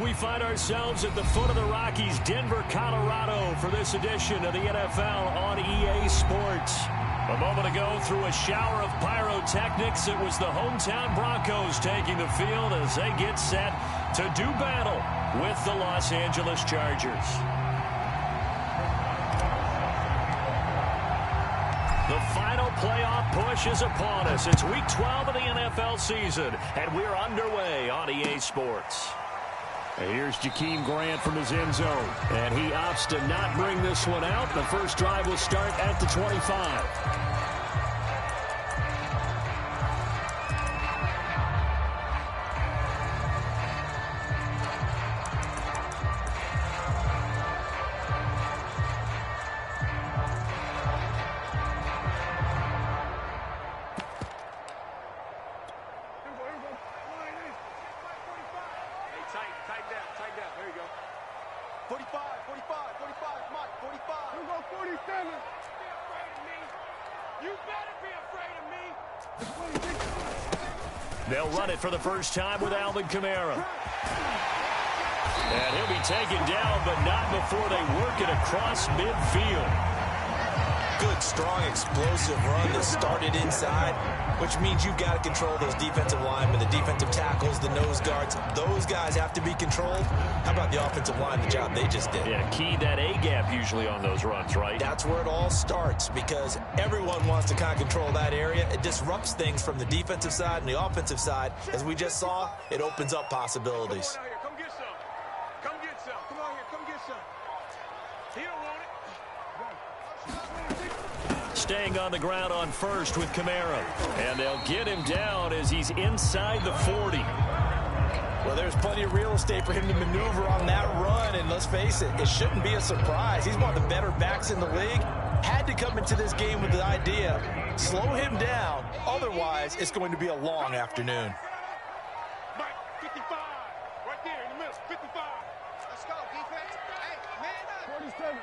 We find ourselves at the foot of the Rockies, Denver, Colorado, for this edition of the NFL on EA Sports. A moment ago, through a shower of pyrotechnics, it was the hometown Broncos taking the field as they get set to do battle with the Los Angeles Chargers. The final playoff push is upon us. It's Week 12 of the NFL season, and we're underway on EA Sports. And here's Jakeem Grant from his end zone, and he opts to not bring this one out. The first drive will start at the 25. They'll run it for the first time with Alvin Kamara. And he'll be taken down, but not before they work it across midfield. Good, strong, explosive run that started inside, which means you've got to control those defensive linemen, the defensive tackles, the nose guards. Those guys have to be controlled. How about the offensive line, the job they just did? Yeah, key that A-gap usually on those runs, right? That's where it all starts, because everyone wants to kind of control that area. It disrupts things from the defensive side and the offensive side. As we just saw, it opens up possibilities. Come get some. Come get some. Come on here. Come get some. He don't want it. Staying on the ground on first with Kamara. And they'll get him down as he's inside the 40. Well, there's plenty of real estate for him to maneuver on that run, and let's face it, it shouldn't be a surprise. He's one of the better backs in the league. Had to come into this game with the idea, slow him down, otherwise it's going to be a long afternoon. Mike, 55, right there in the middle, 55. Let's go, defense. Hey, man up. 47.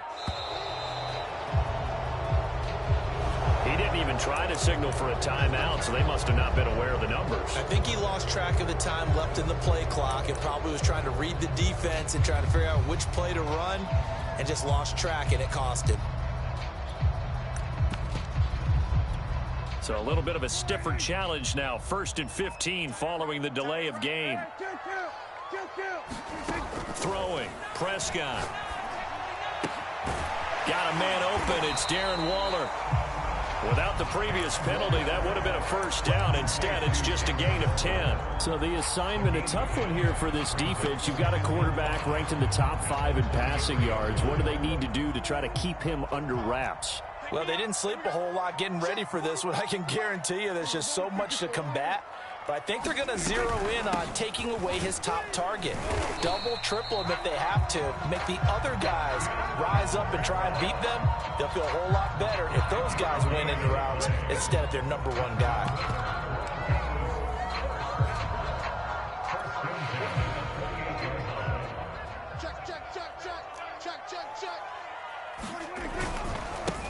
He didn't even try to signal for a timeout, so they must have not been aware of the numbers. I think he lost track of the time left in the play clock and probably was trying to read the defense and trying to figure out which play to run and just lost track, and it cost him. So a little bit of a stiffer challenge now. 1st and 15 following the delay of game. Throwing. Prescott. Got a man open. It's Darren Waller. Without the previous penalty, that would have been a first down. Instead, it's just a gain of 10. So the assignment, a tough one here for this defense. You've got a quarterback ranked in the top 5 in passing yards. What do they need to do to try to keep him under wraps? Well, they didn't sleep a whole lot getting ready for this one. I can guarantee you there's just so much to combat. But I think they're going to zero in on taking away his top target. Double, triple him if they have to. Make the other guys rise up and try and beat them. They'll feel a whole lot better if those guys win in the routes instead of their number one guy. Check.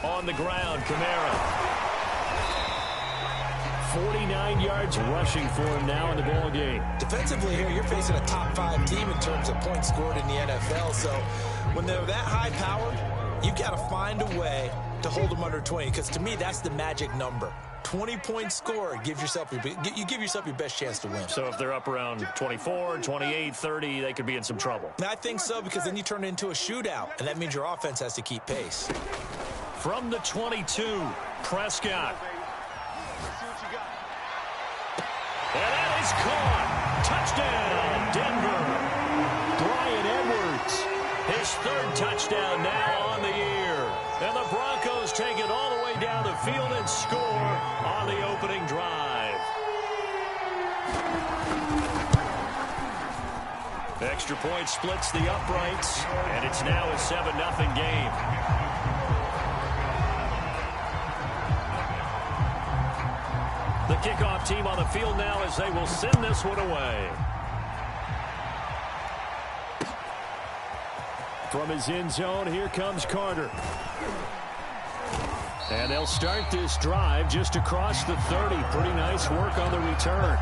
On the ground, Kamara. 49 yards rushing for him now in the ball game. Defensively here, you're facing a top 5 team in terms of points scored in the NFL. So when they're that high powered, you've got to find a way to hold them under 20. Because to me, that's the magic number. 20 points scored, you give yourself your best chance to win. So if they're up around 24, 28, 30, they could be in some trouble. And I think so, because then you turn it into a shootout, and that means your offense has to keep pace. From the 22, Prescott. And that is caught. Touchdown, Denver. Bryan Edwards. His 3rd touchdown now on the year. And the Broncos take it all the way down the field and score on the opening drive. Extra point splits the uprights, and it's now a 7-0 game. The kickoff team on the field now as they will send this one away. From his end zone, here comes Carter. And they'll start this drive just across the 30. Pretty nice work on the return.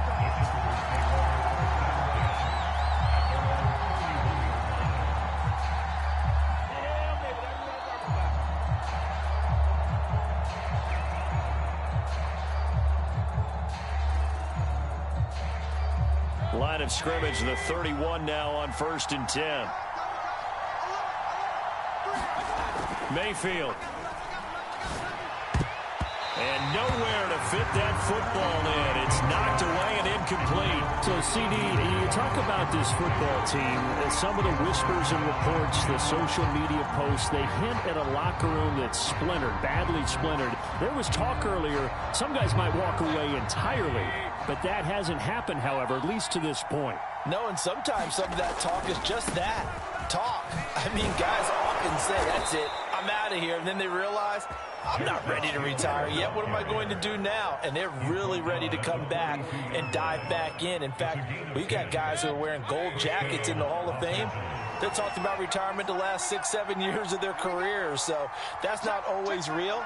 Line of scrimmage, the 31 now on 1st and 10. Mayfield. And nowhere to fit that football in. It's knocked away and incomplete. So, CD, you talk about this football team, some of the whispers and reports, the social media posts, they hint at a locker room that's splintered, badly splintered. There was talk earlier, some guys might walk away entirely, but that hasn't happened, however, at least to this point. No, and sometimes some of that talk is just that, talk. I mean, guys often say, that's it, I'm out of here, and then they realize, I'm not ready to retire yet. What am I going to do now? And they're really ready to come back and dive back in. In fact, we've got guys who are wearing gold jackets in the Hall of Fame. They talked about retirement the last 6-7 years of their careers. So that's not always real.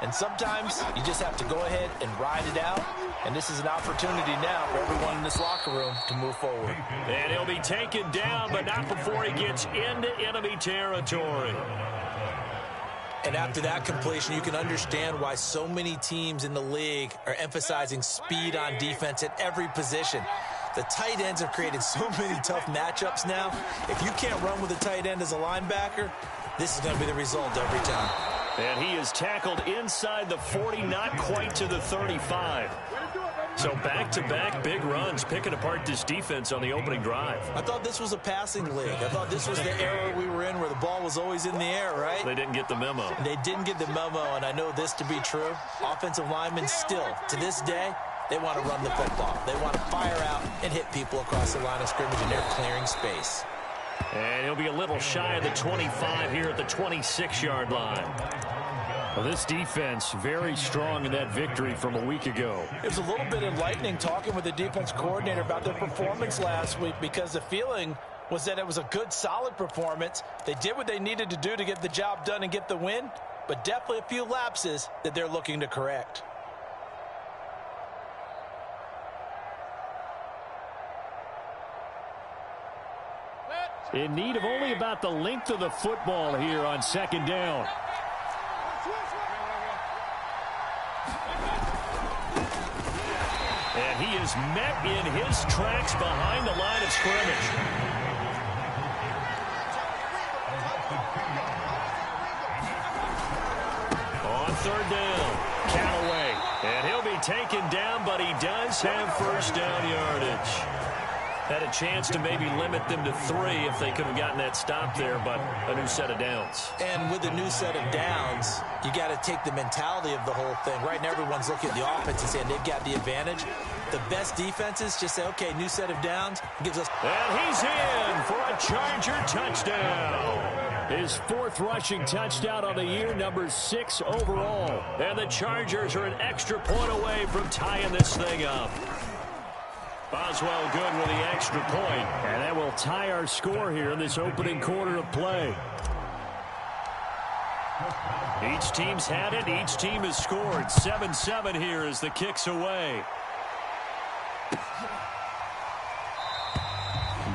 And sometimes you just have to go ahead and ride it out. And this is an opportunity now for everyone in this locker room to move forward. And he'll be taken down, but not before he gets into enemy territory. And after that completion, you can understand why so many teams in the league are emphasizing speed on defense at every position. The tight ends have created so many tough matchups now. If you can't run with a tight end as a linebacker, this is going to be the result every time. And he is tackled inside the 40, not quite to the 35. So back-to-back big runs, picking apart this defense on the opening drive. I thought this was a passing league. I thought this was the era we were in where the ball was always in the air, right? They didn't get the memo. They didn't get the memo, and I know this to be true. Offensive linemen still, to this day, they want to run the football. They want to fire out and hit people across the line of scrimmage, and they're clearing space. And he'll be a little shy of the 25 here at the 26-yard line. Well, this defense very strong in that victory from a week ago. It was a little bit enlightening talking with the defense coordinator about their performance last week because the feeling was that it was a good, solid performance. They did what they needed to do to get the job done and get the win, but definitely a few lapses that they're looking to correct. In need of only about the length of the football here on 2nd down. And he is met in his tracks behind the line of scrimmage. On 3rd down, Callaway. And he'll be taken down, but he does have 1st down yardage. Had a chance to maybe limit them to 3 if they could have gotten that stop there, but a new set of downs. And with a new set of downs, you got to take the mentality of the whole thing. Right now, everyone's looking at the offense and saying they've got the advantage. The best defenses just say, okay, new set of downs gives us. And he's in for a Charger touchdown. His 4th rushing touchdown on the year, number 6 overall. And the Chargers are an extra point away from tying this thing up. Boswell good with the extra point. And that will tie our score here in this opening quarter of play. Each team's had it. Each team has scored. 7-7 here as the kick's away.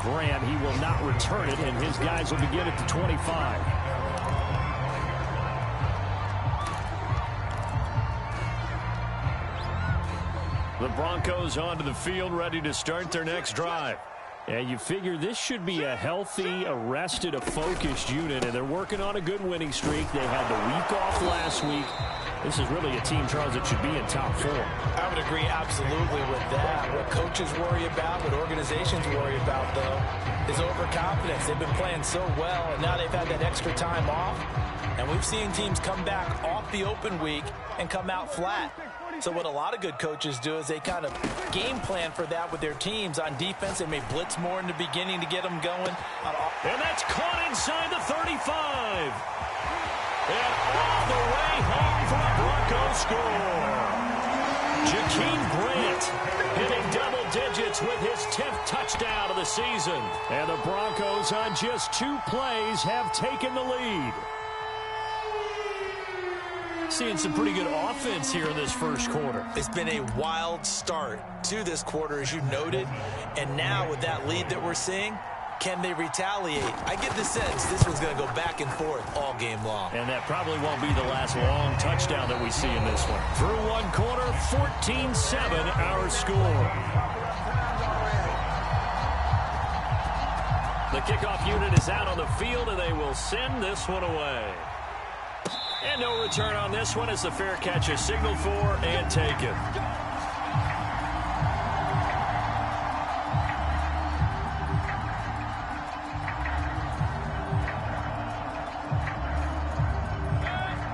Graham, he will not return it, and his guys will begin at the 25. The Broncos onto the field, ready to start their next drive. And you figure this should be a healthy, a rested, a focused unit, and they're working on a good winning streak. They had the week off last week. This is really a team, Charles, that should be in top form. I would agree absolutely with that. What coaches worry about, what organizations worry about, though, is overconfidence. They've been playing so well, and now they've had that extra time off. And we've seen teams come back off the open week and come out flat. So what a lot of good coaches do is they kind of game plan for that with their teams. On defense, they may blitz more in the beginning to get them going. And that's caught inside the 35. And all the way home for a Bronco score. Jakeem Grant hitting double digits with his 10th touchdown of the season. And the Broncos on just 2 plays have taken the lead. Seeing some pretty good offense here in this first quarter. It's been a wild start to this quarter, as you noted. And now with that lead that we're seeing, can they retaliate? I get the sense this one's going to go back and forth all game long. And that probably won't be the last long touchdown that we see in this one. Through one quarter, 14-7 our score. Kickoff unit is out on the field, and they will send this one away. And no return on this one as the fair catch is signaled for and taken.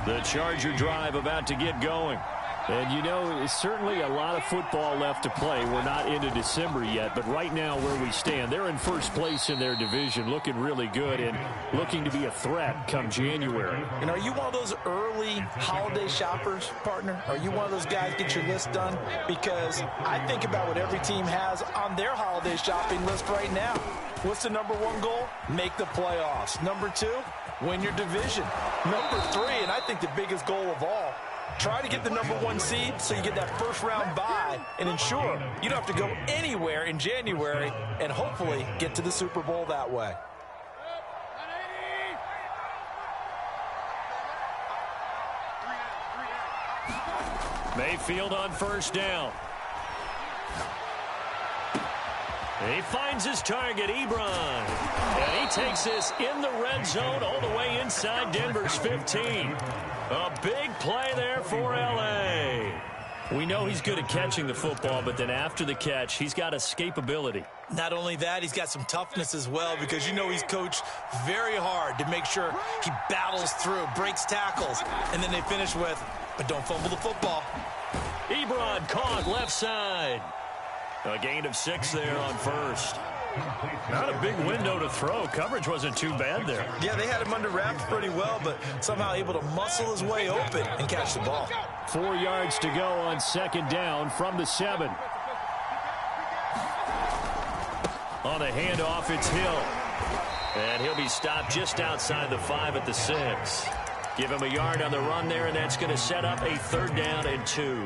The Charger drive about to get going. And, you know, there's certainly a lot of football left to play. We're not into December yet, but right now where we stand, they're in first place in their division, looking really good and looking to be a threat come January. And are you one of those early holiday shoppers, partner? Are you one of those guys get your list done? Because I think about what every team has on their holiday shopping list right now. What's the number one goal? Make the playoffs. Number two, win your division. Number three, and I think the biggest goal of all, try to get the number one seed so you get that first round bye and ensure you don't have to go anywhere in January and hopefully get to the Super Bowl that way. Mayfield on first down. He finds his target, Ebron. And he takes this in the red zone all the way inside Denver's 15. A big play there for L.A. We know he's good at catching the football, but then after the catch, he's got escapability. Not only that, he's got some toughness as well because you know he's coached very hard to make sure he battles through, breaks tackles, and then they finish with, but don't fumble the football. Ebron caught left side. A gain of 6 there on first. Not a big window to throw. Coverage wasn't too bad there. Yeah, they had him under wraps pretty well, but somehow able to muscle his way open and catch the ball. 4 yards to go on second down from the 7. On the handoff, it's Hill. And he'll be stopped just outside the 5 at the 6. Give him a yard on the run there, and that's going to set up a 3rd down and 2.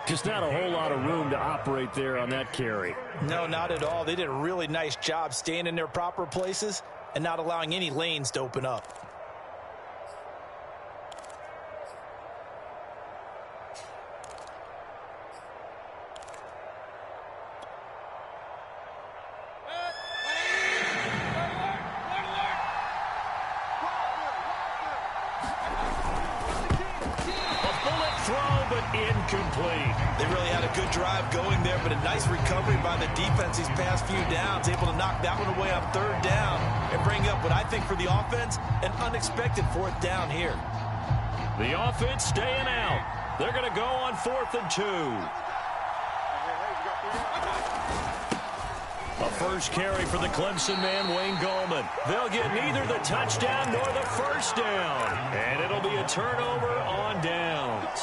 Just not a whole lot of room to operate there on that carry. No, not at all. They did a really nice job staying in their proper places and not allowing any lanes to open up. Incomplete. They really had a good drive going there, but a nice recovery by the defense these past few downs, able to knock that one away on 3rd down and bring up what I think for the offense, an unexpected 4th down here. The offense staying out. They're going to go on 4th and 2. A first carry for the Clemson man, Wayne Gallman. They'll get neither the touchdown nor the first down. And it'll be a turnover on downs.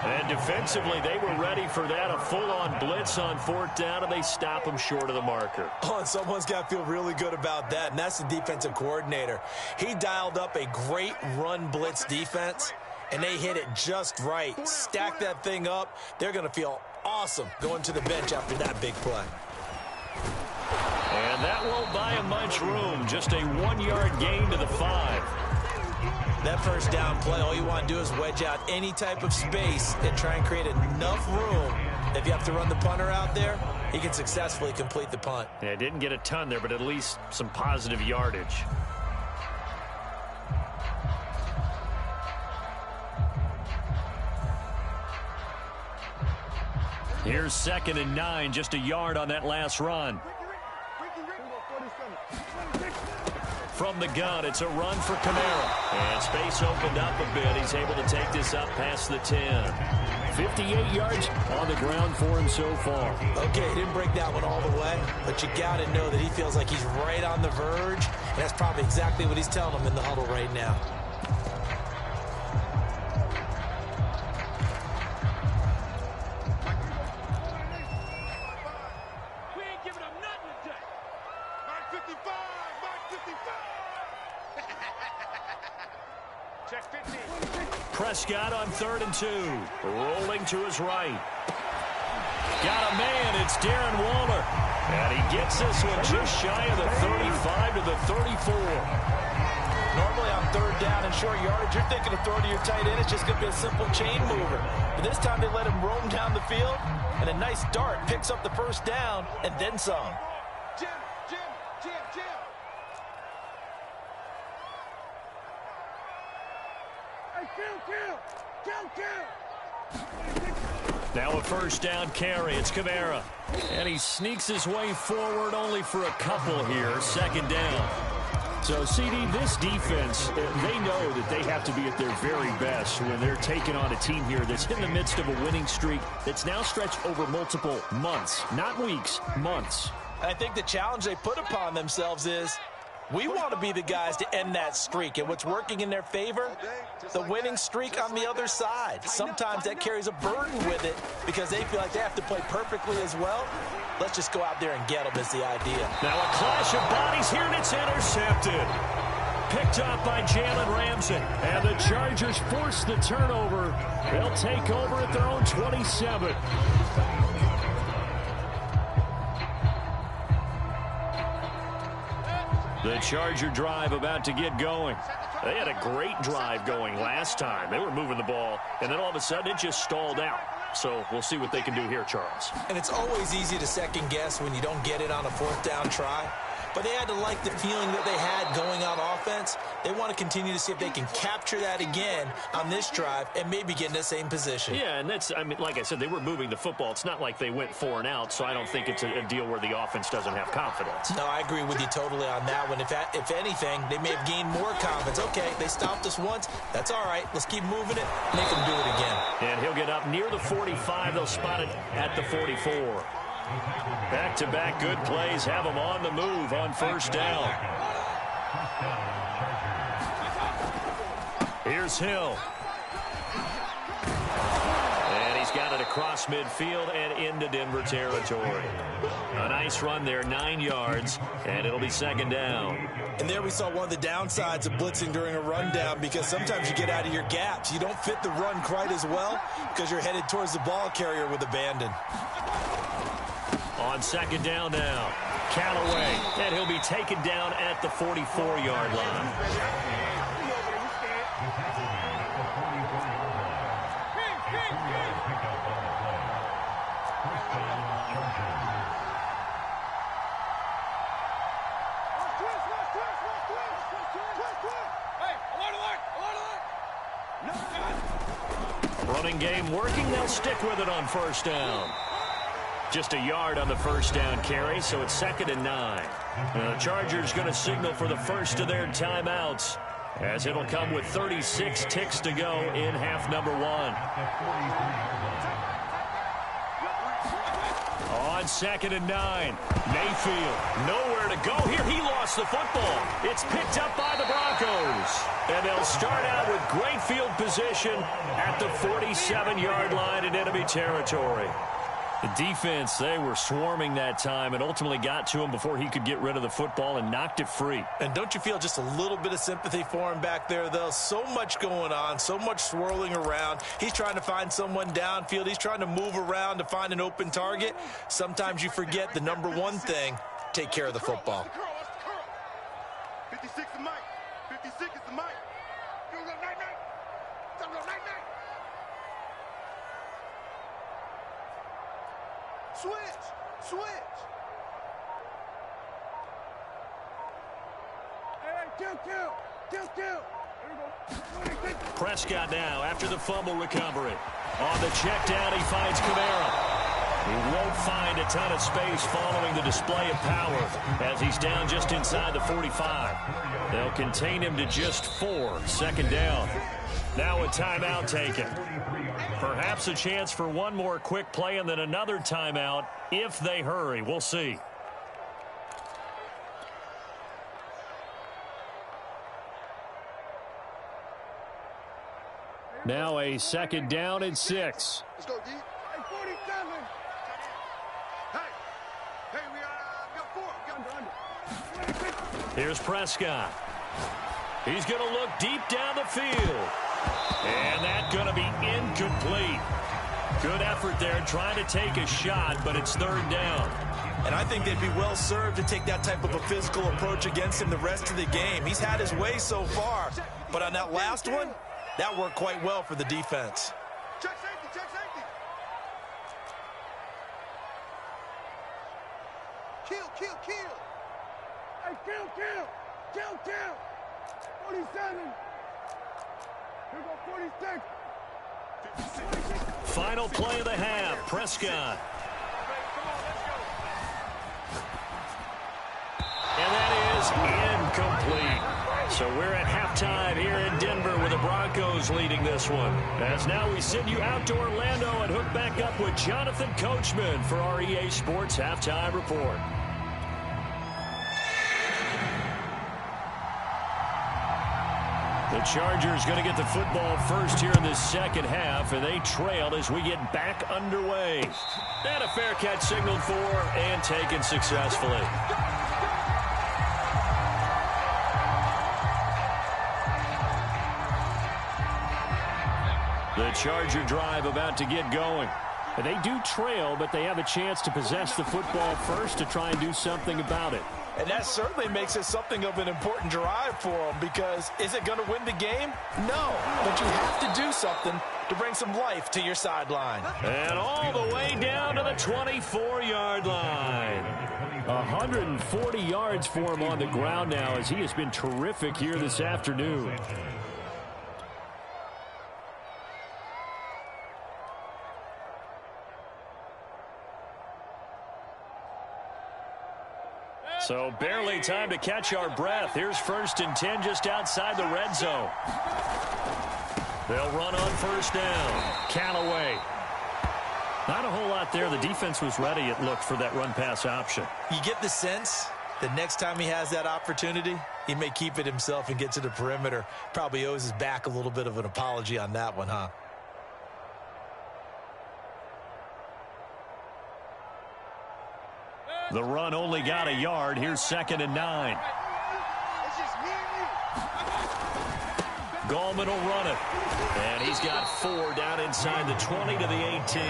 And defensively, they were ready for that, a full-on blitz on 4th down, and they stop them short of the marker. Oh, and someone's got to feel really good about that, and that's the defensive coordinator. He dialed up a great run blitz defense, and they hit it just right. Stack that thing up. They're going to feel awesome going to the bench after that big play. And that won't buy him much room. Just a 1-yard gain to the 5. That first down play, all you want to do is wedge out any type of space and try and create enough room. If you have to run the punter out there, he can successfully complete the punt. Yeah, didn't get a ton there, but at least some positive yardage. Here's 2nd and 9, just a yard on that last run. From the gun, it's a run for Kamara. And space opened up a bit. He's able to take this up past the 10. 58 yards on the ground for him so far. Okay, he didn't break that one all the way, but you got to know that he feels like he's right on the verge. And that's probably exactly what he's telling them in the huddle right now. Prescott on 3rd and 2. Rolling to his right. Got a man. It's Darren Waller. And he gets this one just shy of the 35 to the 34. Normally on 3rd down and short yardage, you're thinking of throwing to your tight end. It's just going to be a simple chain mover. But this time they let him roam down the field. And a nice dart picks up the first down and then some. Now a first down carry. It's Kamara. And he sneaks his way forward only for a couple here. Second down. So, CD, this defense, they know that they have to be at their very best when they're taking on a team here that's in the midst of a winning streak that's now stretched over multiple months. Not weeks, months. I think the challenge they put upon themselves is we want to be the guys to end that streak. And what's working in their favor? The winning streak on the other side. Sometimes that carries a burden with it because they feel like they have to play perfectly as well. Let's just go out there and get them is the idea. Now a clash of bodies here, and it's intercepted. Picked up by Jalen Ramsey. And the Chargers force the turnover. They'll take over at their own 27. The Charger drive about to get going. They had a great drive going last time. They were moving the ball, and then all of a sudden it just stalled out. So we'll see what they can do here, Charles. And it's always easy to second guess when you don't get it on a fourth down try. But they had to like the feeling that they had going on offense. They want to continue to see if they can capture that again on this drive and maybe get in the same position. Yeah, and that's, I mean, like I said, they were moving the football. It's not like they went 4 and out, so I don't think it's a deal where the offense doesn't have confidence. No, I agree with you totally on that one. If anything, they may have gained more confidence. Okay, they stopped us once. That's all right. Let's keep moving it. Make them do it again. And he'll get up near the 45. They'll spot it at the 44. Back-to-back good plays have him on the move on first down. Here's Hill. And he's got it across midfield and into Denver territory. A nice run there, 9 yards, and it'll be second down. And there we saw one of the downsides of blitzing during a rundown because sometimes you get out of your gaps. You don't fit the run quite as well because you're headed towards the ball carrier with abandon. On second down now, Callaway, and he'll be taken down at the 44-yard line. Running game working, they'll stick with it on first down. Just a yard on the first down carry, so it's second and 9. The Chargers going to signal for the first of their timeouts, as it'll come with 36 ticks to go in half number 1. On second and 9, Mayfield nowhere to go here. He lost the football. It's picked up by the Broncos. And they'll start out with great field position at the 47-yard line in enemy territory. The defense, they were swarming that time and ultimately got to him before he could get rid of the football and knocked it free. And don't you feel just a little bit of sympathy for him back there, though? So much going on, so much swirling around. He's trying to find someone downfield. He's trying to move around to find an open target. Sometimes you forget the number one thing, take care of the football. 56 is Mike. 56 is the Mike. Switch. Kill. Prescott now after the fumble recovery. On the check down, he finds Kamara. He won't find a ton of space following the display of power as he's down just inside the 45. They'll contain him to just 4. Second down. Now a timeout taken. Perhaps a chance for one more quick play and then another timeout if they hurry. We'll see. Now a second down and 6. Let's go, D. Hey, 47. Hey, we got 4. Here's Prescott. He's going to look deep down the field. And that's going to be incomplete. Good effort there trying to take a shot, but it's third down. And I think they'd be well served to take that type of a physical approach against him the rest of the game. He's had his way so far, but on that last one, that worked quite well for the defense. Check safety. Kill. Hey, kill. 47. Final play of the half, Prescott. And that is incomplete. So we're at halftime here in Denver with the Broncos leading this one. As now we send you out to Orlando and hook back up with Jonathan Coachman for our EA Sports Halftime Report. The Chargers going to get the football first here in this second half, and they trail as we get back underway. And a fair catch signaled for and taken successfully. The Charger drive about to get going. And they do trail, but they have a chance to possess the football first to try and do something about it. And that certainly makes it something of an important drive for them, because is it going to win the game? No, but you have to do something to bring some life to your sideline. And all the way down to the 24-yard line. 140 yards for him on the ground now, as he has been terrific here this afternoon. So barely time to catch our breath. Here's 1st and 10 just outside the red zone. They'll run on first down. Callaway. Not a whole lot there. The defense was ready, it looked, for that run-pass option. You get the sense that next time he has that opportunity, he may keep it himself and get to the perimeter. Probably owes his back a little bit of an apology on that one, huh? The run only got a yard. Here's 2nd and 9. Gallman will run it. And he's got 4 down inside the 20 to the 18.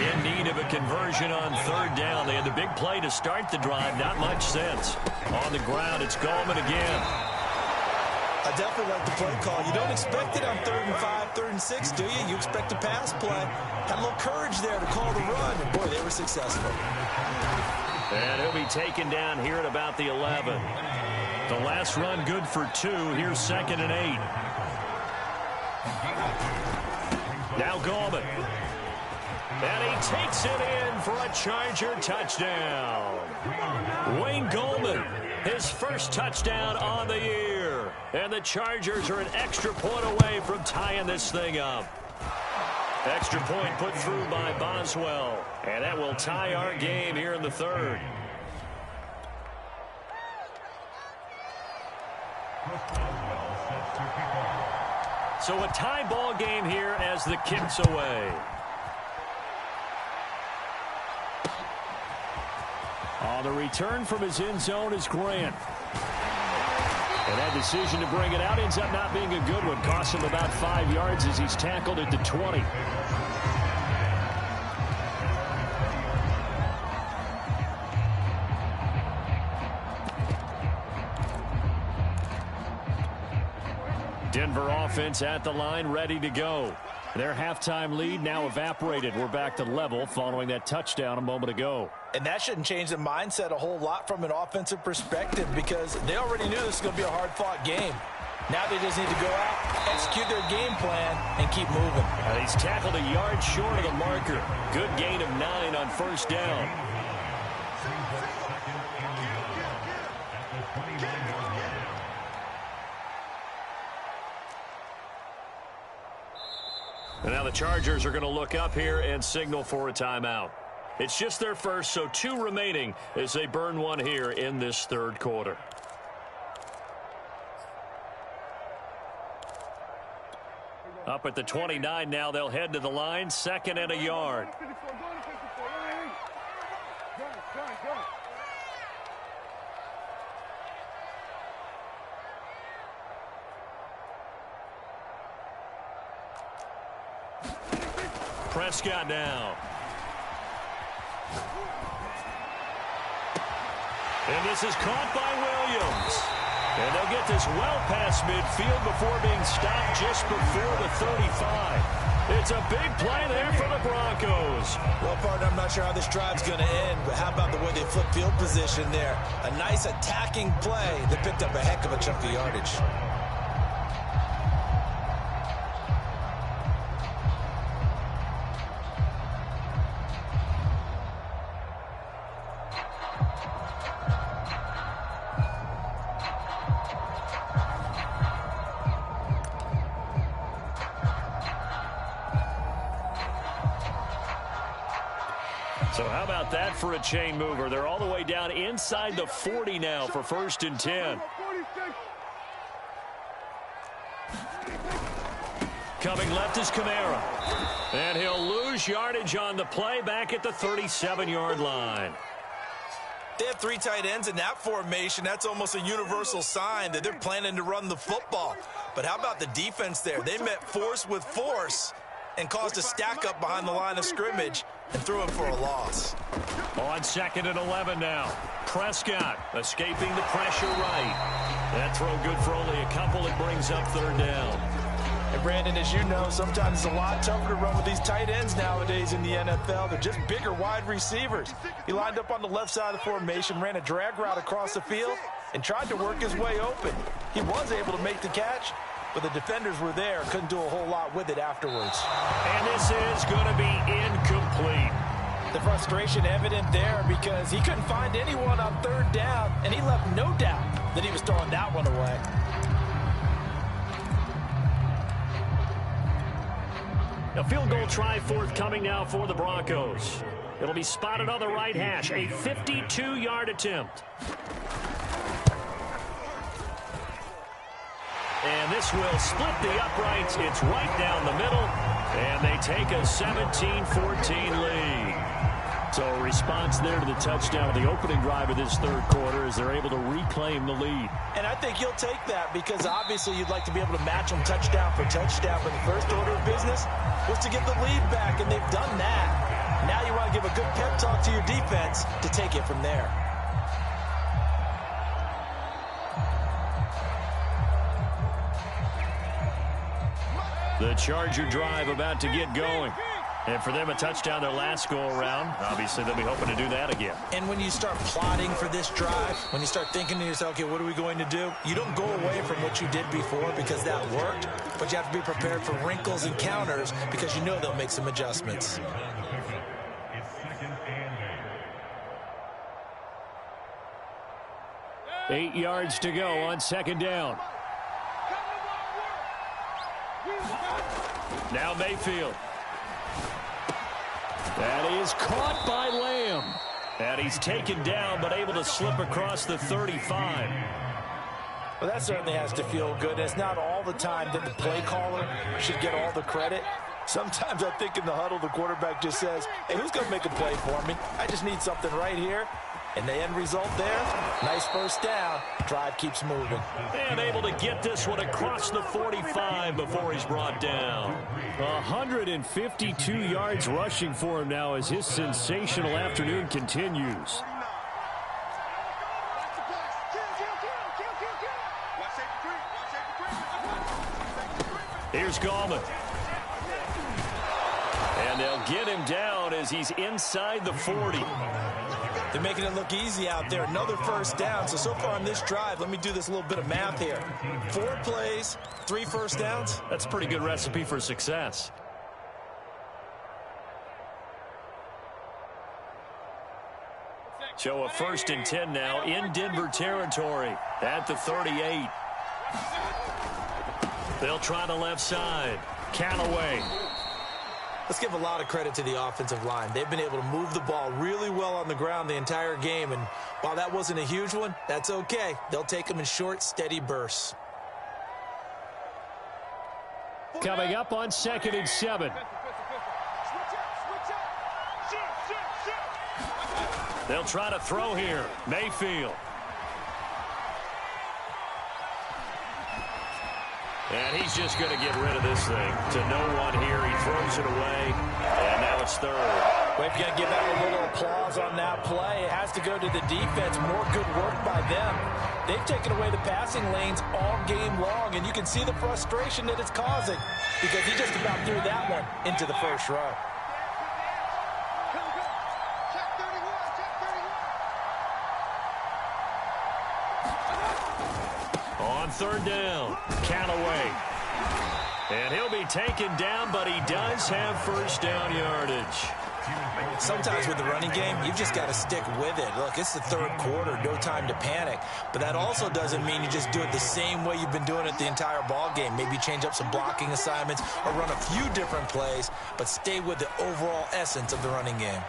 In need of a conversion on 3rd down. They had the big play to start the drive. Not much sense. On the ground, it's Gallman again. I definitely like the play call. You don't expect it on 3rd and 5, 3rd and 6, do you? You expect a pass play. Had a little courage there to call the run. And, boy, they were successful. And he'll be taken down here at about the 11. The last run good for 2. Here's 2nd and 8. Now Gallman. And he takes it in for a Charger touchdown. Wayne Gallman, his first touchdown on the year. And the Chargers are an extra point away from tying this thing up. Extra point put through by Boswell. And that will tie our game here in the 3rd. So a tie ball game here as the kick's away. On the return from his end zone is Grant. And that decision to bring it out ends up not being a good one. Costs him about 5 yards as he's tackled at the 20. Denver offense at the line, ready to go. Their halftime lead now evaporated. We're back to level following that touchdown a moment ago. And that shouldn't change the mindset a whole lot from an offensive perspective, because they already knew this was going to be a hard-fought game. Now they just need to go out, execute their game plan, and keep moving. He's tackled a yard short of the marker. Good gain of 9 on 1st down. And now the Chargers are going to look up here and signal for a timeout. It's just their first, so 2 remaining as they burn one here in this 3rd quarter. Up at the 29 now, they'll head to the line, 2nd and a yard. Prescott now. And this is caught by Williams. And they'll get this well past midfield before being stopped just before the 35. It's a big play there for the Broncos. Well, partner, I'm not sure how this drive's going to end, but how about the way they flip field position there? A nice attacking play that picked up a heck of a chunk of yardage. So how about that for a chain mover? They're all the way down inside the 40 now for 1st and 10. Coming left is Kamara. And he'll lose yardage on the play back at the 37-yard line. They have 3 tight ends in that formation. That's almost a universal sign that they're planning to run the football. But how about the defense there? They met force with force and caused a stack up behind the line of scrimmage and threw him for a loss. On 2nd and 11 now. Prescott escaping the pressure right. That throw good for only a couple. It brings up 3rd down. And Brandon, as you know, sometimes it's a lot tougher to run with these tight ends nowadays in the NFL. They're just bigger wide receivers. He lined up on the left side of the formation, ran a drag route across the field, and tried to work his way open. He was able to make the catch, but the defenders were there, couldn't do a whole lot with it afterwards. And this is going to be incomplete. The frustration evident there because he couldn't find anyone on 3rd down, and he left no doubt that he was throwing that one away. A field goal try forthcoming now for the Broncos. It'll be spotted on the right hash. A 52-yard attempt. And this will split the uprights. It's right down the middle. And they take a 17-14 lead. So a response there to the touchdown of the opening drive of this 3rd quarter as they're able to reclaim the lead. And I think you'll take that because obviously you'd like to be able to match them touchdown for touchdown. But the first order of business was to get the lead back, and they've done that. Now you want to give a good pep talk to your defense to take it from there. The Charger drive about to get going. And for them, a touchdown their last go-around. Obviously, they'll be hoping to do that again. And when you start plotting for this drive, when you start thinking to yourself, okay, what are we going to do? You don't go away from what you did before because that worked, but you have to be prepared for wrinkles and counters because you know they'll make some adjustments. Eight yards to go on 2nd down. Now Mayfield. That is caught by Lamb. And he's taken down, but able to slip across the 35. Well, that certainly has to feel good. It's not all the time that the play caller should get all the credit. Sometimes I think in the huddle, the quarterback just says, hey, who's going to make a play for me? I just need something right here. And the end result there, nice 1st down. Drive keeps moving. And able to get this one across the 45 before he's brought down. 152 yards rushing for him now as his sensational afternoon continues. Here's Gallman. And they'll get him down as he's inside the 40. They're making it look easy out there. Another 1st down. So far on this drive, let me do this little bit of math here. 4 plays, 3 1st downs. That's a pretty good recipe for success. So a 1st and 10 now in Denver territory at the 38. They'll try the left side. Callaway. Let's give a lot of credit to the offensive line. They've been able to move the ball really well on the ground the entire game. And while that wasn't a huge one, that's okay. They'll take them in short, steady bursts. Coming up on 2nd and 7. They'll try to throw here. Mayfield. And he's just going to get rid of this thing to no one here. He throws it away, and now it's 3rd. Well, if you got to give out a little applause on that play, it has to go to the defense. More good work by them. They've taken away the passing lanes all game long, and you can see the frustration that it's causing because he just about threw that one into the 1st row. On 3rd down, Callaway. And he'll be taken down, but he does have 1st down yardage. Sometimes with the running game, you've just got to stick with it. Look, it's the 3rd quarter, no time to panic. But that also doesn't mean you just do it the same way you've been doing it the entire ball game. Maybe change up some blocking assignments or run a few different plays, but stay with the overall essence of the running game.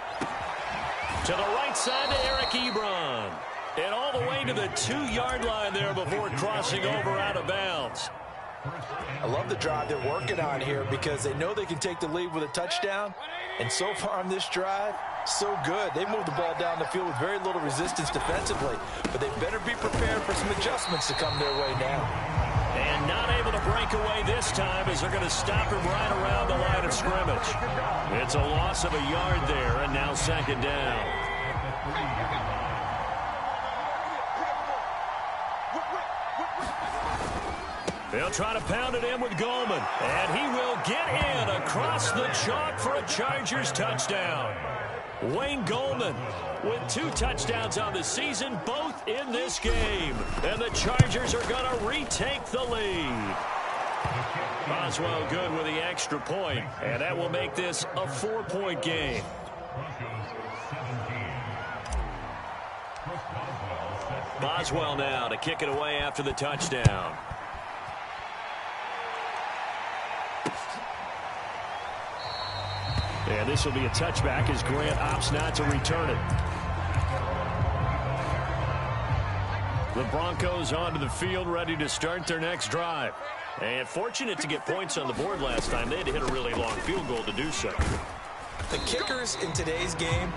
To the right side to Eric Ebron. And all the way to the 2-yard line there before crossing over out of bounds. I love the drive they're working on here because they know they can take the lead with a touchdown. And so far on this drive, so good. They moved the ball down the field with very little resistance defensively. But they better be prepared for some adjustments to come their way now. And not able to break away this time as they're going to stop him right around the line of scrimmage. It's a loss of a yard there, and now second down. They'll try to pound it in with Goldman. And he will get in across the chalk for a Chargers touchdown. Wayne Goldman with 2 touchdowns on the season, both in this game. And the Chargers are going to retake the lead. Boswell good with the extra point, and that will make this a 4-point game. Boswell now to kick it away after the touchdown. And this will be a touchback as Grant opts not to return it. The Broncos onto the field, ready to start their next drive. And fortunate to get points on the board last time. They had to hit a really long field goal to do so. The kickers in today's game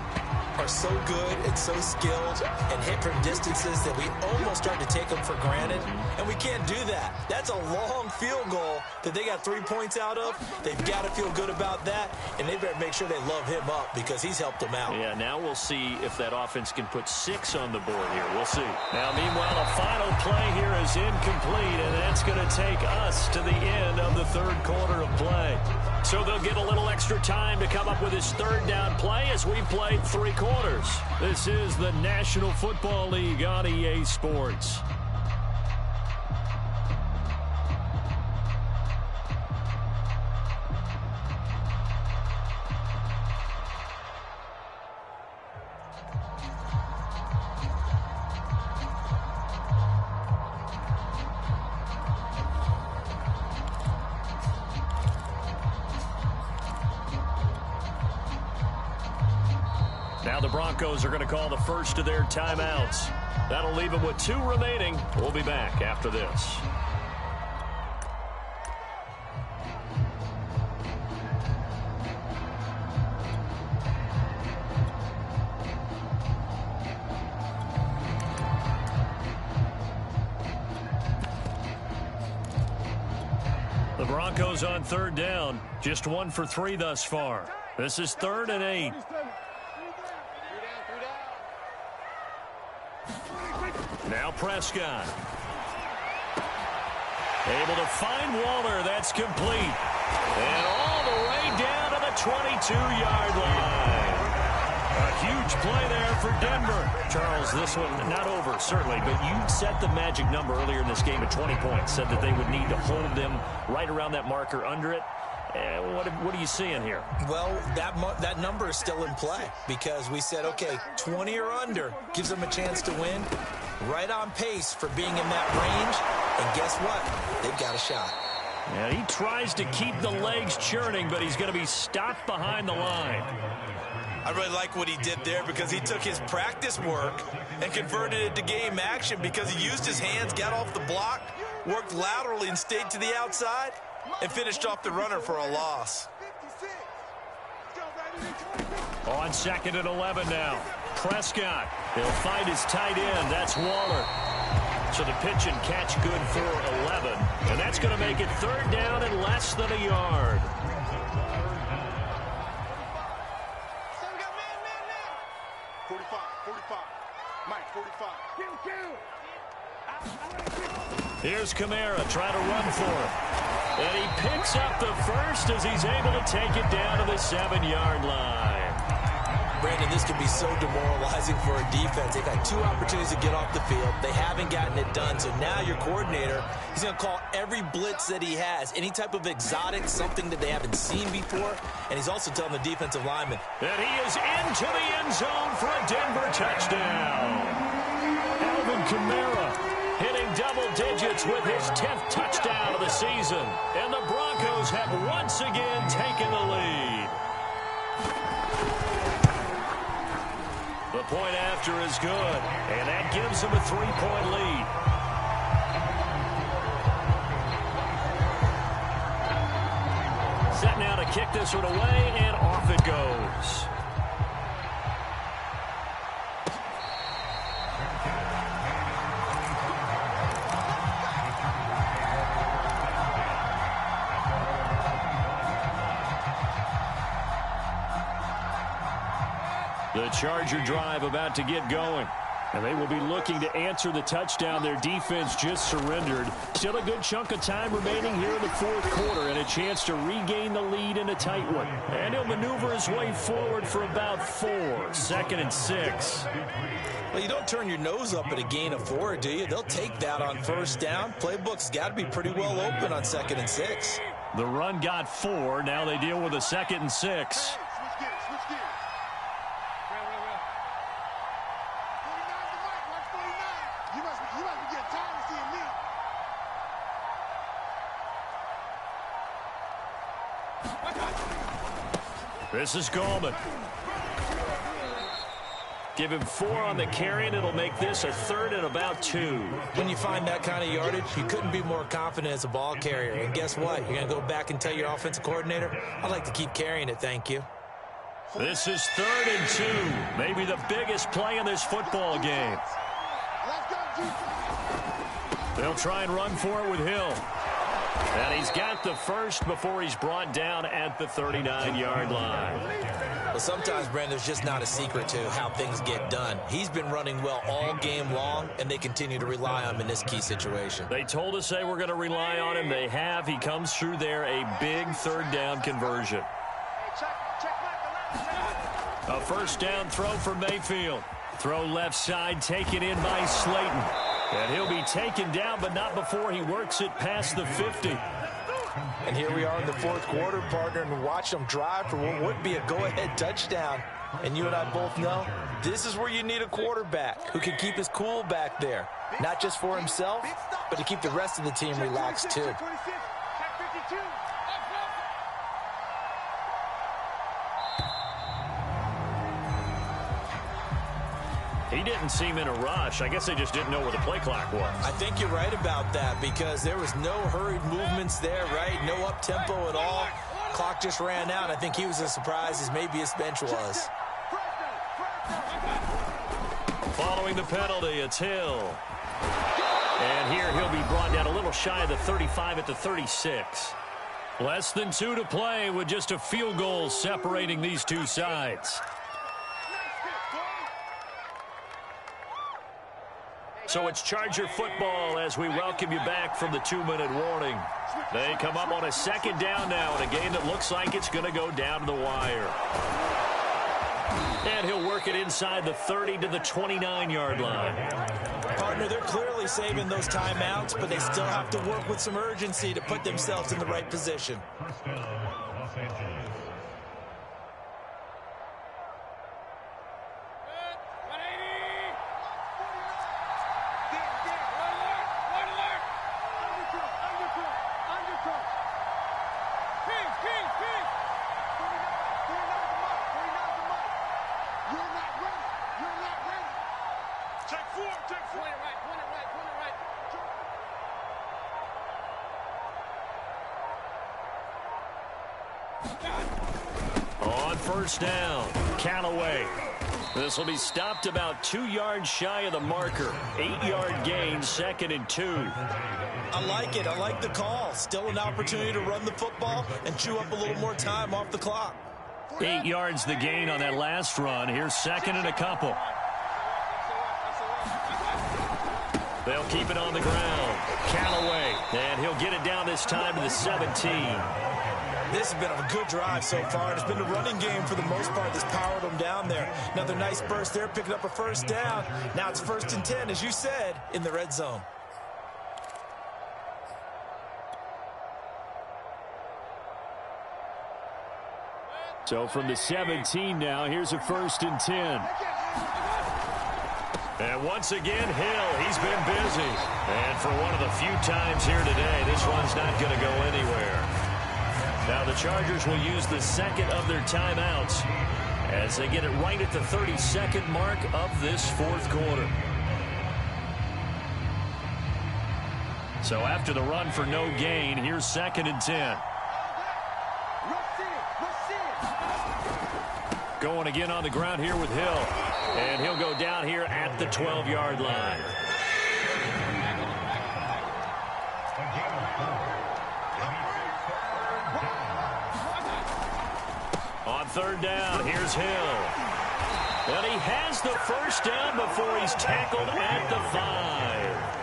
are so good and so skilled and hit from distances that we almost start to take them for granted, and we can't do that. That's a long field goal that they got 3 points out of. They've got to feel good about that, and they better make sure they love him up because he's helped them out. Yeah, now we'll see if that offense can put 6 on the board here. We'll see. Now, meanwhile, a final play here is incomplete, and that's going to take us to the end of the third quarter of play. So they'll get a little extra time to come up with his third down play as we played 3 quarters. This is the National Football League on EA Sports. Now the Broncos are going to call the first of their timeouts. That'll leave them with 2 remaining. We'll be back after this. The Broncos on third down. Just 1 for 3 thus far. This is 3rd and 8. Now Prescott. Able to find Waller. That's complete. And all the way down to the 22-yard line. A huge play there for Denver. Charles, this one not over, certainly, but you set the magic number earlier in this game at 20 points. Said that they would need to hold them right around that marker under it. What are you seeing here? Well, that number is still in play because we said, okay, 20 or under gives them a chance to win. Right on pace for being in that range. And guess what? They've got a shot. Yeah, he tries to keep the legs churning, but he's going to be stopped behind the line. I really like what he did there because he took his practice work and converted it to game action because he used his hands, got off the block, worked laterally and stayed to the outside, and finished off the runner for a loss. On 2nd and 11 now. Prescott. He'll find his tight end. That's Waller. So the pitch and catch good for 11. And that's going to make it 3rd down and less than a yard. Here's Kamara trying to run for him. And he picks up the first as he's able to take it down to the 7-yard line. Brandon, this could be so demoralizing for a defense. They've had 2 opportunities to get off the field. They haven't gotten it done. So now your coordinator, he's going to call every blitz that he has, any type of exotic, something that they haven't seen before. And he's also telling the defensive lineman. And he is into the end zone for a Denver touchdown. Alvin Kamara hitting double digits with his 10th touchdown of the season. And the Broncos have once again taken the lead. point after is good, and that gives them a 3-point lead. Set now to kick this one away, and off it goes. The Charger drive about to get going. And they will be looking to answer the touchdown their defense just surrendered. Still a good chunk of time remaining here in the fourth quarter and a chance to regain the lead in a tight one. And he'll maneuver his way forward for about 4. 2nd and 6. Well, you don't turn your nose up at a gain of 4, do you? They'll take that on first down. Playbook's got to be pretty well open on 2nd and 6. The run got 4. Now they deal with a 2nd and 6. This is Gallman. Give him 4 on the carry, and it'll make this a 3rd and about 2. When you find that kind of yardage, you couldn't be more confident as a ball carrier. And guess what? You're going to go back and tell your offensive coordinator, I'd like to keep carrying it, thank you. This is 3rd and 2. Maybe the biggest play in this football game. They'll try and run for it with Hill. And he's got the first before he's brought down at the 39-yard line. Well, sometimes, Brandon, there's just not a secret to how things get done. He's been running well all game long, and they continue to rely on him in this key situation. They told us they were going to rely on him. They have. He comes through there, a big 3rd down conversion. A 1st down throw for Mayfield. Throw left side, taken in by Slayton. And he'll be taken down, but not before he works it past the 50. And here we are in the fourth quarter, partner, and watch them drive for what would be a go-ahead touchdown. And you and I both know this is where you need a quarterback who can keep his cool back there. Not just for himself, but to keep the rest of the team relaxed, too. He didn't seem in a rush. I guess they just didn't know where the play clock was. I think you're right about that because there was no hurried movements there, right? No up-tempo at all. Clock just ran out. I think he was as surprised as maybe his bench was. Following the penalty, it's Hill. And here he'll be brought down a little shy of the 35 at the 36. Less than 2 to play with just a field goal separating these two sides. So it's Charger football as we welcome you back from the 2-minute warning. They come up on a 2nd down now in a game that looks like it's going to go down to the wire. And he'll work it inside the 30 to the 29-yard line. Partner, they're clearly saving those timeouts, but they still have to work with some urgency to put themselves in the right position. On 1st down, Callaway. This will be stopped about 2 yards shy of the marker. 8-yard gain, 2nd and 2. I like it. I like the call. Still an opportunity to run the football and chew up a little more time off the clock. 8 yards the gain on that last run. Here's 2nd and a couple. They'll keep it on the ground. Callaway, and he'll get it down this time to the 17. This has been a good drive so far. It's been a running game for the most part that's powered them down there. Another nice burst there, picking up a 1st down. Now it's 1st and 10, as you said, in the red zone. So from the 17 now, here's a 1st and 10. And once again, Hill, he's been busy. And for one of the few times here today, this one's not going to go anywhere. Now the Chargers will use the 2nd of their timeouts as they get it right at the 32nd mark of this fourth quarter. So after the run for no gain, here's 2nd and 10. Going again on the ground here with Hill. And he'll go down here at the 12-yard line. On 3rd down, here's Hill. And he has the first down before he's tackled at the 5.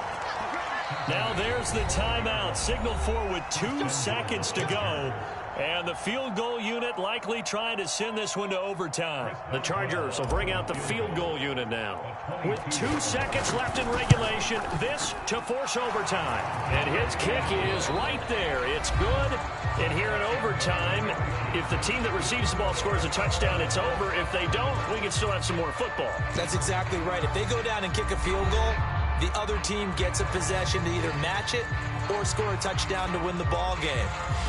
Now there's the timeout, signaled for with 2 seconds to go. And the field goal unit likely trying to send this one to overtime. The Chargers will bring out the field goal unit now. With 2 seconds left in regulation, this to force overtime. And his kick is right there. It's good. And here in overtime, if the team that receives the ball scores a touchdown, it's over. If they don't, we can still have some more football. That's exactly right. If they go down and kick a field goal, the other team gets a possession to either match it or score a touchdown to win the ball game.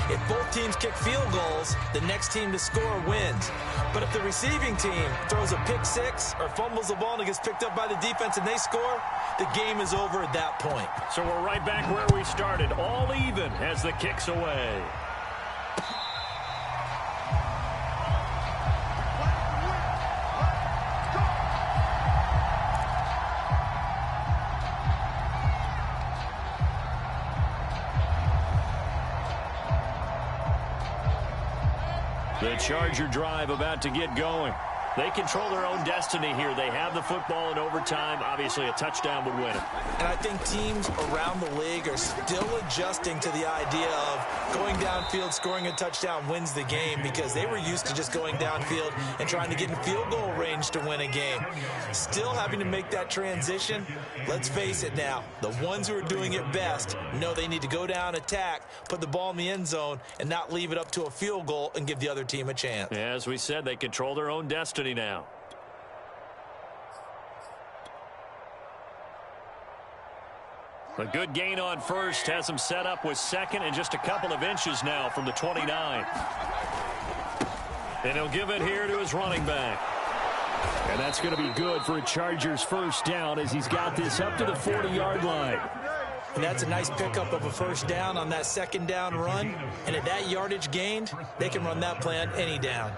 If both teams kick field goals, the next team to score wins. But if the receiving team throws a pick six or fumbles the ball and it gets picked up by the defense and they score, the game is over at that point. So we're right back where we started, all even as the kick's away. The Charger drive about to get going. They control their own destiny here. They have the football in overtime. Obviously, a touchdown would win it. And I think teams around the league are still adjusting to the idea of going downfield, scoring a touchdown wins the game, because they were used to just going downfield and trying to get in field goal range to win a game. Still having to make that transition. Let's face it now, the ones who are doing it best know they need to go down, attack, put the ball in the end zone, and not leave it up to a field goal and give the other team a chance. As we said, they control their own destiny now. A good gain on first has him set up with 2nd and just a couple of inches now from the 29. And he'll give it here to his running back. And that's going to be good for a Chargers first down as he's got this up to the 40-yard line. And that's a nice pickup of a first down on that 2nd down run. And at that yardage gained, they can run that play on any down.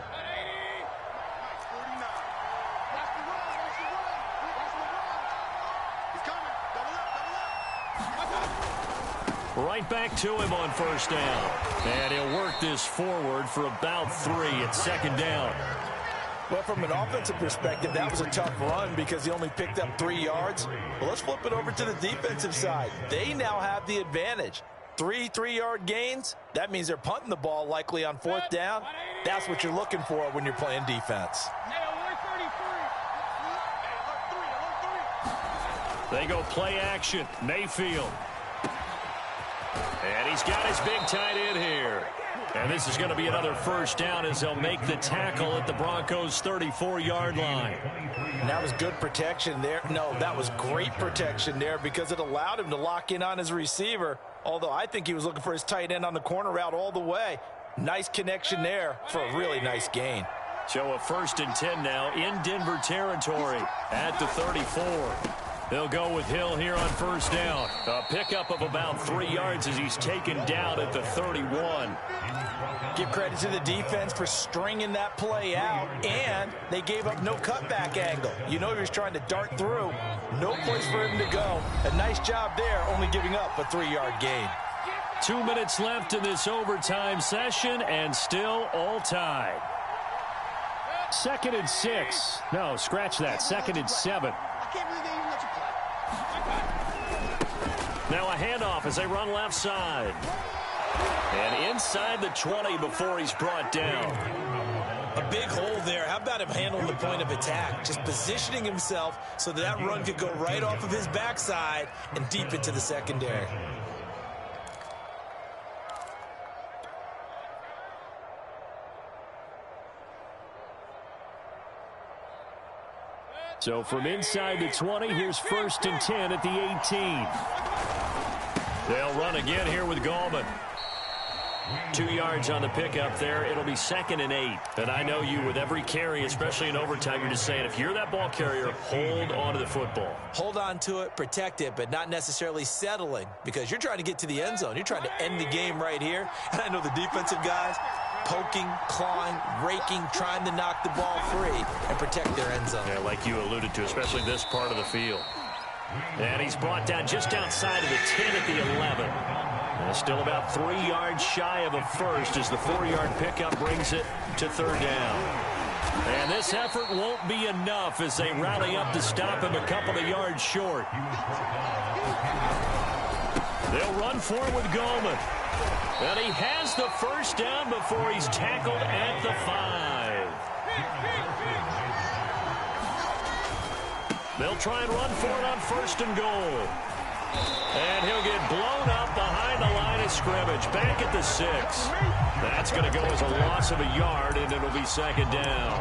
Right back to him on first down. And he'll work this forward for about 3 at 2nd down. Well, from an offensive perspective, that was a tough run because he only picked up 3 yards. Well, let's flip it over to the defensive side. They now have the advantage. 3 3-yard gains. That means they're punting the ball likely on 4th down. That's what you're looking for when you're playing defense. They go play action. Mayfield. And he's got his big tight end here. And this is going to be another first down as they'll make the tackle at the Broncos' 34-yard line. And that was good protection there. No, that was great protection there because it allowed him to lock in on his receiver, although I think he was looking for his tight end on the corner route all the way. Nice connection there for a really nice gain. So a 1st and 10 now in Denver territory at the 34. They'll go with Hill here on first down. A pickup of about 3 yards as he's taken down at the 31. Give credit to the defense for stringing that play out, and they gave up no cutback angle. You know he was trying to dart through. No place for him to go. A nice job there, only giving up a 3-yard gain. 2 minutes left in this overtime session, and still all tied. 2nd and 6. No, scratch that. 2nd and 7. Now a handoff as they run left side. And inside the 20 before he's brought down. A big hole there. How about him handling the point of attack? Just positioning himself so that run could go right off of his backside and deep into the secondary. So from inside the 20, here's 1st and 10 at the 18. They'll run again here with Gallman. 2 yards on the pickup there. It'll be 2nd and 8. And I know you, with every carry, especially in overtime, you're just saying, if you're that ball carrier, hold on to the football. Hold on to it, protect it, but not necessarily settling, because you're trying to get to the end zone. You're trying to end the game right here. And I know the defensive guys poking, clawing, raking, trying to knock the ball free and protect their end zone. Yeah, like you alluded to, especially this part of the field. And he's brought down just outside of the 10 at the 11. And still about 3 yards shy of a first as the 4-yard pickup brings it to 3rd down. And this effort won't be enough as they rally up to stop him a couple of yards short. They'll run for it with Goldman. And he has the first down before he's tackled at the 5. They'll try and run for it on 1st and goal. And he'll get blown up behind the line of scrimmage. Back at the 6. That's going to go as a loss of a yard, and it'll be 2nd down.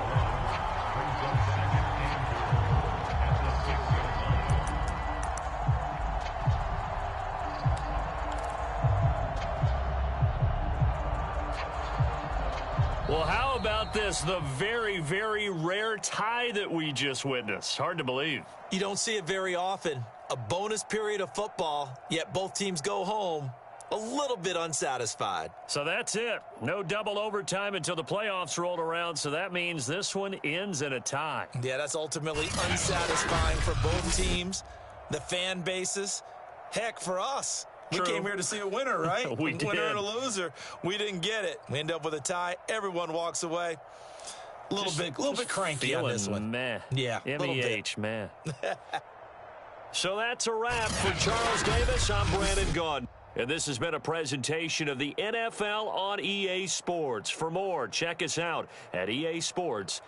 Well, how about this? The very, very rare tie that we just witnessed. Hard to believe. You don't see it very often. A bonus period of football, yet both teams go home a little bit unsatisfied. So that's it. No double overtime until the playoffs rolled around, so that means this one ends in a tie. Yeah, that's ultimately unsatisfying for both teams, the fan bases. Heck, for us. True. We came here to see a winner, right? We did. Winner and a loser. We didn't get it. We end up with a tie. Everyone walks away. A little bit cranky on this one. Meh. Yeah, M-E-H, man. So that's a wrap for Charles Davis. I'm Brandon Gaudin. And this has been a presentation of the NFL on EA Sports. For more, check us out at easports.com.